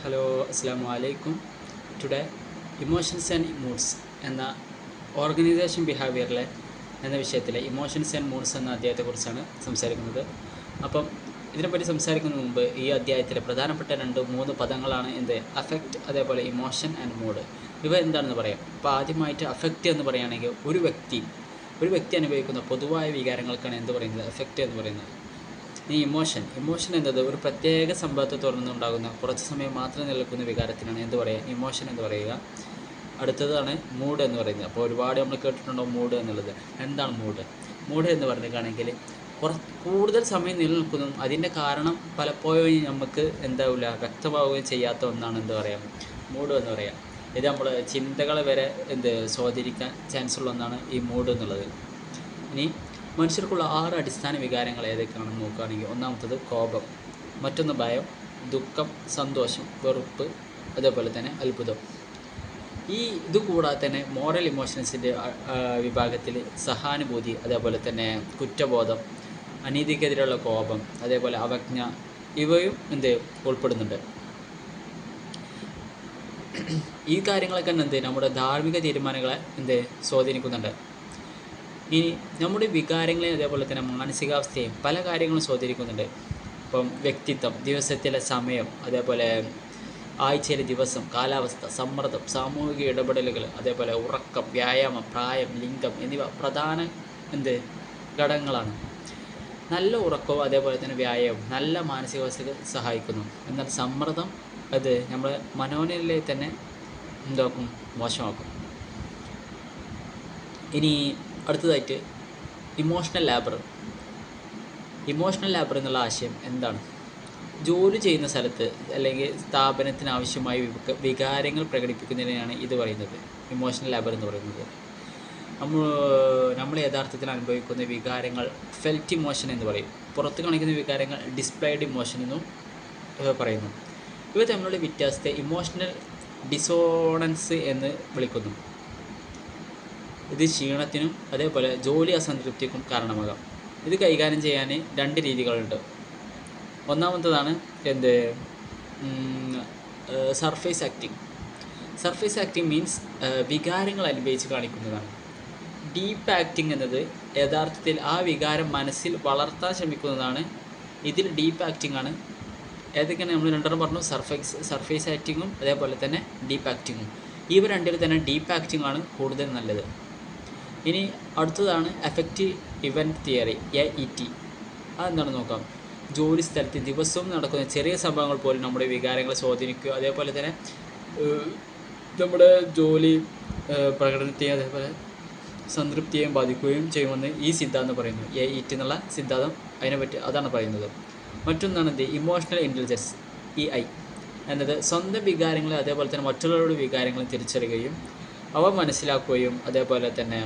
Hello, അസ്സാം വലൈക്കും. Today emotions and moods എന്ന ഓർഗനൈസേഷൻ ബിഹേവിയറിലെ എന്ന വിഷയത്തിലെ ഇമോഷൻസ് ആൻഡ് മൂഡ്സ് എന്ന അധ്യായത്തെക്കുറിച്ചാണ് സംസാരിക്കുന്നത്. അപ്പം ഇതിനെപ്പറ്റി സംസാരിക്കുന്നതിന് മുമ്പ് ഈ അധ്യായത്തിലെ പ്രധാനപ്പെട്ട 2-3 പദങ്ങളാണ് അഫക്റ്റ്, അതേപോലെ ഇമോഷൻ ആൻഡ് മൂഡ്. ഇവ എന്താണെന്ന് പറയാം. അപ്പോൾ ആദ്യമായിട്ട് അഫക്റ്റ് എന്ന് പറയുകയാണെങ്കിൽ ഒരു വ്യക്തി അനുഭവിക്കുന്ന പൊതുവായ വികാരങ്ങൾക്കാണ് എന്ത് പറയുന്നത്, അഫക്റ്റ് എന്ന് പറയുന്നത്. ഈ ഇമോഷൻ എന്നത് ഒരു പ്രത്യേക സംഭവത്തെ തുടർന്നുണ്ടാകുന്ന കുറച്ച് സമയം മാത്രം നിലനിൽക്കുന്ന വികാരത്തിനാണ് എന്ത് പറയുക, ഇമോഷൻ എന്ന് പറയുക. അടുത്തതാണ് മൂഡ് എന്ന് പറയുന്നത്. അപ്പോൾ ഒരുപാട് നമ്മൾ കേട്ടിട്ടുണ്ടോ മൂഡ് എന്നുള്ളത്. എന്താണ് മൂഡ് എന്ന് പറഞ്ഞിട്ടാണെങ്കിൽ കൂടുതൽ സമയം നിലനിൽക്കുന്നതും അതിൻ്റെ കാരണം പലപ്പോഴും നമുക്ക് എന്താവില്ല വ്യക്തമാവുകയും ചെയ്യാത്ത ഒന്നാണ് എന്ത് പറയാം, മൂഡ് എന്ന് പറയാം. ഇത് നമ്മൾ ചിന്തകളെ വരെ സ്വാധീനിക്കാൻ ചാൻസ് ഉള്ള ഒന്നാണ് ഈ മൂഡ് എന്നുള്ളത്. ഇനി മനുഷ്യർക്കുള്ള 6 അടിസ്ഥാന വികാരങ്ങൾ ഏതൊക്കെയാണെന്ന് നോക്കുകയാണെങ്കിൽ, ഒന്നാമത്തത് കോപം, മറ്റൊന്ന് ഭയം, ദുഃഖം, സന്തോഷം, വെറുപ്പ്, അതേപോലെ തന്നെ അത്ഭുതം. ഇതുകൂടാതെ തന്നെ മോറൽ ഇമോഷൻസിൻ്റെ വിഭാഗത്തിൽ സഹാനുഭൂതി, അതേപോലെ തന്നെ കുറ്റബോധം, അനീതിക്കെതിരെയുള്ള കോപം, അതേപോലെ അവജ്ഞ, ഇവയും ഉൾപ്പെടുന്നുണ്ട്. ഈ കാര്യങ്ങളൊക്കെ നമ്മുടെ ധാർമ്മിക തീരുമാനങ്ങളെ സ്വാധീനിക്കുന്നുണ്ട്. ഇനി നമ്മുടെ വികാരങ്ങളെയും അതേപോലെ തന്നെ മാനസികാവസ്ഥയും പല കാര്യങ്ങളും സ്വാധീനിക്കുന്നുണ്ട്. ഇപ്പം വ്യക്തിത്വം, ദിവസത്തിലെ സമയം, അതേപോലെ ആഴ്ചയിലെ ദിവസം, കാലാവസ്ഥ, സമ്മർദ്ദം, സാമൂഹിക ഇടപെടലുകൾ, അതേപോലെ ഉറക്കം, വ്യായാമം, പ്രായം, ലിംഗം എന്നിവ പ്രധാന ഘടകങ്ങളാണ്. നല്ല ഉറക്കവും അതേപോലെ തന്നെ വ്യായാമം നല്ല മാനസികാവസ്ഥയ്ക്ക് സഹായിക്കുന്നു. എന്നാൽ സമ്മർദ്ദം നമ്മുടെ മനോനിലയെ തന്നെ മോശമാക്കും. ഇനി അടുത്തതായിട്ട് ഇമോഷണൽ ലേബർ എന്നുള്ള ആശയം എന്താണ്? ജോലി ചെയ്യുന്ന സ്ഥലത്ത് അല്ലെങ്കിൽ സ്ഥാപനത്തിന് ആവശ്യമായ വികാരങ്ങൾ പ്രകടിപ്പിക്കുന്നതിനാണ് ഇത് പറയുന്നത്, ഇമോഷണൽ ലേബർ എന്ന് പറയുന്നത്. നമ്മൾ യഥാർത്ഥത്തിൽ അനുഭവിക്കുന്ന വികാരങ്ങൾ ഫെൽറ്റ് ഇമോഷൻ എന്ന് പറയും. പുറത്ത് കാണിക്കുന്ന വികാരങ്ങൾ ഡിസ്പ്ലേഡ് ഇമോഷൻ എന്നും പറയുന്നു. ഇവ തമ്മിലുള്ള വ്യത്യാസത്തെ ഇമോഷണൽ ഡിസോണൻസ് എന്ന് വിളിക്കുന്നു. ഇത് ക്ഷീണത്തിനും അതേപോലെ ജോലി അസംതൃപ്തിക്കും കാരണമാകാം. ഇത് കൈകാര്യം ചെയ്യാൻ 2 രീതികളുണ്ട്. ഒന്നാമത്തതാണ് സർഫേസ് ആക്ടിങ് മീൻസ് വികാരങ്ങൾ അനുഭവിച്ച് കാണിക്കുന്നതാണ്. ഡീപ്പ് ആക്ടിങ് എന്നത് യഥാർത്ഥത്തിൽ ആ വികാരം മനസ്സിൽ വളർത്താൻ ശ്രമിക്കുന്നതാണ്. ഇതിൽ ഡീപ്പ് ആക്ടിങ് ആണ്. ഏതൊക്കെയാണ് നമ്മൾ 2 പറഞ്ഞു, സർഫേസ് ആക്ടിങ്ങും അതേപോലെ തന്നെ ഡീപ്പ് ആക്ടിങ്ങും. ഇവ 2 തന്നെ ഡീപ്പ് ആക്ടിങ് ആണ് കൂടുതൽ നല്ലത്. ഇനി അടുത്തതാണ് എഫക്റ്റീവ് ഇവൻറ്റ് തിയറി, AET. അതെന്താണ് നോക്കാം. ജോലി സ്ഥലത്ത് ദിവസവും നടക്കുന്ന ചെറിയ സംഭവങ്ങൾ പോലും നമ്മുടെ വികാരങ്ങളെ സ്വാധീനിക്കുക, അതേപോലെ തന്നെ നമ്മുടെ ജോലി പ്രകടനത്തെയും അതേപോലെ സംതൃപ്തിയെയും ബാധിക്കുകയും ചെയ്യുമെന്ന് ഈ സിദ്ധാന്തം പറയുന്നു. AET എന്നുള്ള സിദ്ധാന്തം അതിനെപ്പറ്റി അതാണ് പറയുന്നത്. മറ്റൊന്നാണ് ഇമോഷണൽ ഇൻ്റലിജൻസ്, EI എന്നത് സ്വന്തം വികാരങ്ങളെ അതേപോലെ തന്നെ മറ്റുള്ളവരുടെ വികാരങ്ങളും തിരിച്ചറിയുകയും അവ മനസ്സിലാക്കുകയും അതേപോലെ തന്നെ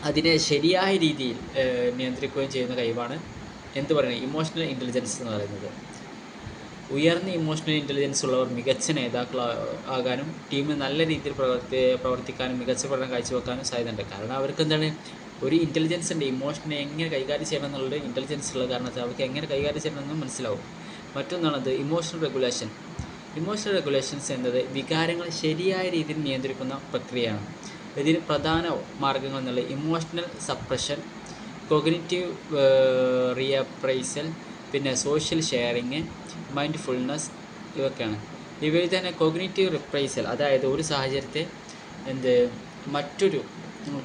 അതിനെ ശരിയായ രീതിയിൽ നിയന്ത്രിക്കുകയും ചെയ്യുന്ന കഴിവാണ് ഇമോഷണൽ ഇൻ്റലിജൻസ് എന്ന് പറയുന്നത്. ഉയർന്ന ഇമോഷണൽ ഇൻ്റലിജൻസ് ഉള്ളവർ മികച്ച നേതാക്കളാകാനും ടീമിൽ നല്ല രീതിയിൽ പ്രവർത്തിക്കാനും മികച്ച പഠനം കാഴ്ചവെക്കാനും സാധ്യതയുണ്ട്. കാരണം അവർക്ക് ഒരു ഇൻ്റലിജൻസ് ഉണ്ട്. ഇമോഷനെ എങ്ങനെ കൈകാര്യം ചെയ്യണം എന്നുള്ളത് ഇൻ്റലിജൻസ് ഉള്ള കാരണത്തിൽ അവർക്ക് എങ്ങനെ കൈകാര്യം ചെയ്യണമെന്ന് മനസ്സിലാവും. മറ്റൊന്നാണത് ഇമോഷണൽ റെഗുലേഷൻസ് എന്നത് വികാരങ്ങൾ ശരിയായ രീതിയിൽ നിയന്ത്രിക്കുന്ന പ്രക്രിയയാണ്. ഇതിന് പ്രധാന മാർഗ്ഗങ്ങൾ എന്നുള്ളത് ഇമോഷണൽ സപ്രഷൻ, കോഗ്നിറ്റീവ് റീഅപ്രൈസൽ, പിന്നെ സോഷ്യൽ ഷെയറിങ്, മൈൻഡ്ഫുൾനെസ്, ഇവയൊക്കെയാണ്. ഇവയിൽ തന്നെ കോഗ്നിറ്റീവ് റിപ്രൈസൽ, അതായത് ഒരു സാഹചര്യത്തെ മറ്റൊരു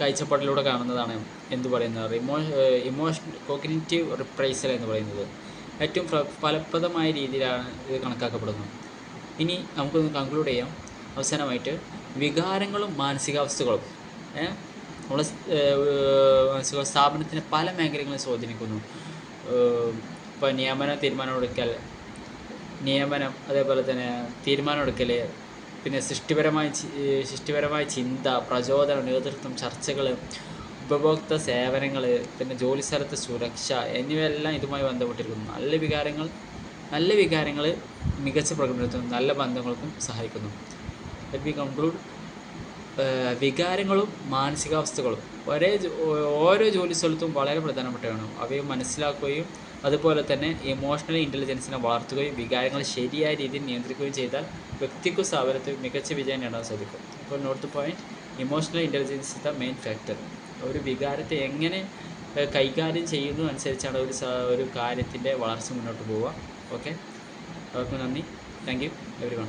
കാഴ്ചപ്പാടിലൂടെ കാണുന്നതാണ് കോഗ്നിറ്റീവ് റിപ്രൈസൽ എന്ന് പറയുന്നത്. ഏറ്റവും ഫലപ്രദമായ രീതിയിലാണ് ഇത് കണക്കാക്കപ്പെടുന്നത്. ഇനി നമുക്കൊന്ന് കൺക്ലൂഡ് ചെയ്യാം. അവസാനമായിട്ട് വികാരങ്ങളും മാനസികാവസ്ഥകളും നമ്മളെ സ്ഥാപനത്തിന് പല മേഖലകളെ സ്വാധീനിക്കുന്നു. ഇപ്പോൾ നിയമനം, അതേപോലെ തന്നെ തീരുമാനമെടുക്കൽ, പിന്നെ സൃഷ്ടിപരമായ ചിന്ത, പ്രചോദനം, നേതൃത്വം, ചർച്ചകൾ, ഉപഭോക്തൃ സേവനങ്ങൾ, പിന്നെ ജോലിസ്ഥലത്ത് സുരക്ഷ എന്നിവയെല്ലാം ഇതുമായി ബന്ധപ്പെട്ടിരിക്കുന്നു. നല്ല വികാരങ്ങൾ മികച്ച പ്രകടനത്തിനും നല്ല ബന്ധങ്ങൾക്കും സഹായിക്കുന്നു. Let me conclude. വികാരങ്ങളും മാനസികാവസ്ഥകളും ഓരോ ജോലി സ്ഥലത്തും വളരെ പ്രധാനപ്പെട്ടതാണ്. അവയെ മനസ്സിലാക്കുകയും അതുപോലെ തന്നെ ഇമോഷണൽ ഇൻ്റലിജൻസിനെ വളർത്തുകയും വികാരങ്ങൾ ശരിയായ രീതിയിൽ നിയന്ത്രിക്കുകയും ചെയ്താൽ വ്യക്തിക്കും സ്ഥാപനത്തിൽ മികച്ച വിജയം നേടാൻ സാധിക്കും. അപ്പോൾ note the point, emotional intelligence is the main factor. ഒരു വികാരത്തെ എങ്ങനെ കൈകാര്യം ചെയ്യുന്നു അനുസരിച്ചാണ് ഒരു കാര്യത്തിൻ്റെ വളർച്ച മുന്നോട്ട് പോവുക. ഓക്കെ, അവർക്ക് നന്ദി. Thank you every one.